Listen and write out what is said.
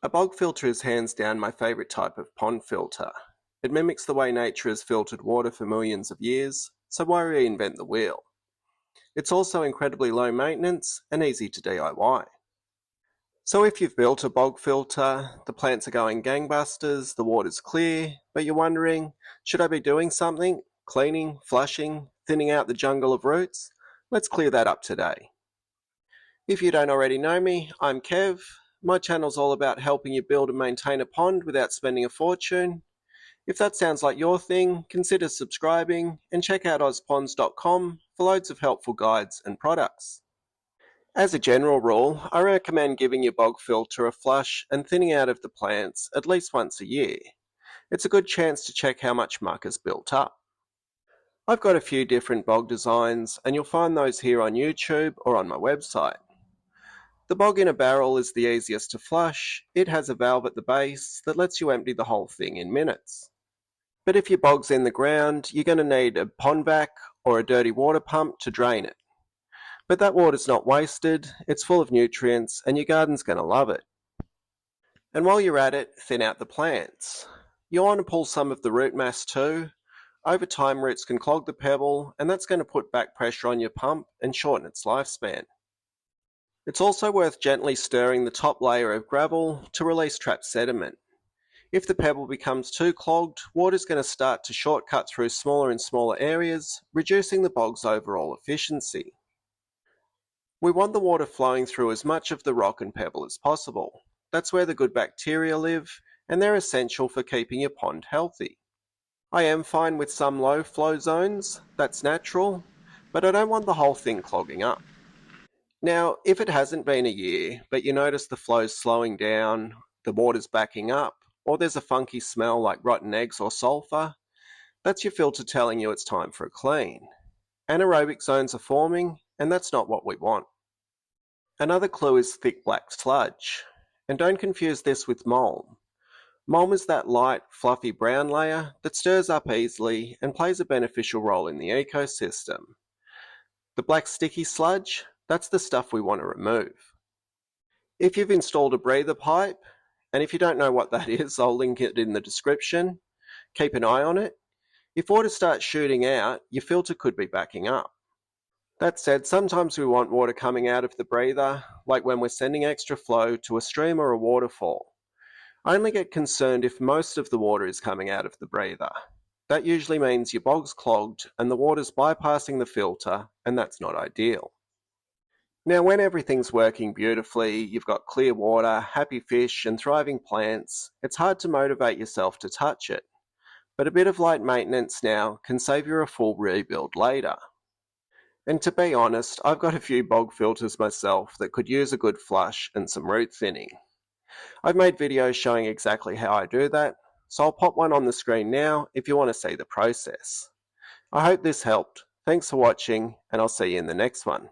A bog filter is hands down my favourite type of pond filter. It mimics the way nature has filtered water for millions of years, so why reinvent the wheel? It's also incredibly low maintenance and easy to DIY. So if you've built a bog filter, the plants are going gangbusters, the water's clear, but you're wondering, should I be doing something? Cleaning, flushing, thinning out the jungle of roots? Let's clear that up today. If you don't already know me, I'm Kev. My channel's all about helping you build and maintain a pond without spending a fortune. If that sounds like your thing, consider subscribing and check out ozponds.com for loads of helpful guides and products. As a general rule, I recommend giving your bog filter a flush and thinning out of the plants at least once a year. It's a good chance to check how much muck has built up. I've got a few different bog designs and you'll find those here on YouTube or on my website. The bog in a barrel is the easiest to flush. It has a valve at the base that lets you empty the whole thing in minutes. But if your bog's in the ground, you're going to need a pond vac or a dirty water pump to drain it. But that water's not wasted, it's full of nutrients, and your garden's going to love it. And while you're at it, thin out the plants. You want to pull some of the root mass too. Over time, roots can clog the pebble, and that's going to put back pressure on your pump and shorten its lifespan. It's also worth gently stirring the top layer of gravel to release trapped sediment. If the pebble becomes too clogged, water's going to start to shortcut through smaller and smaller areas, reducing the bog's overall efficiency. We want the water flowing through as much of the rock and pebble as possible. That's where the good bacteria live, and they're essential for keeping your pond healthy. I am fine with some low flow zones, that's natural, but I don't want the whole thing clogging up. Now, if it hasn't been a year, but you notice the flow's slowing down, the water's backing up, or there's a funky smell like rotten eggs or sulfur, that's your filter telling you it's time for a clean. Anaerobic zones are forming, and that's not what we want. Another clue is thick black sludge. And don't confuse this with mulm. Mulm is that light, fluffy brown layer that stirs up easily and plays a beneficial role in the ecosystem. The black sticky sludge, that's the stuff we want to remove. If you've installed a breather pipe, and if you don't know what that is, I'll link it in the description. Keep an eye on it. If water starts shooting out, your filter could be backing up. That said, sometimes we want water coming out of the breather, like when we're sending extra flow to a stream or a waterfall. I only get concerned if most of the water is coming out of the breather. That usually means your bog's clogged and the water's bypassing the filter, and that's not ideal. Now, when everything's working beautifully, you've got clear water, happy fish, and thriving plants, it's hard to motivate yourself to touch it. But a bit of light maintenance now can save you a full rebuild later. And to be honest, I've got a few bog filters myself that could use a good flush and some root thinning. I've made videos showing exactly how I do that, so I'll pop one on the screen now if you want to see the process. I hope this helped. Thanks for watching, and I'll see you in the next one.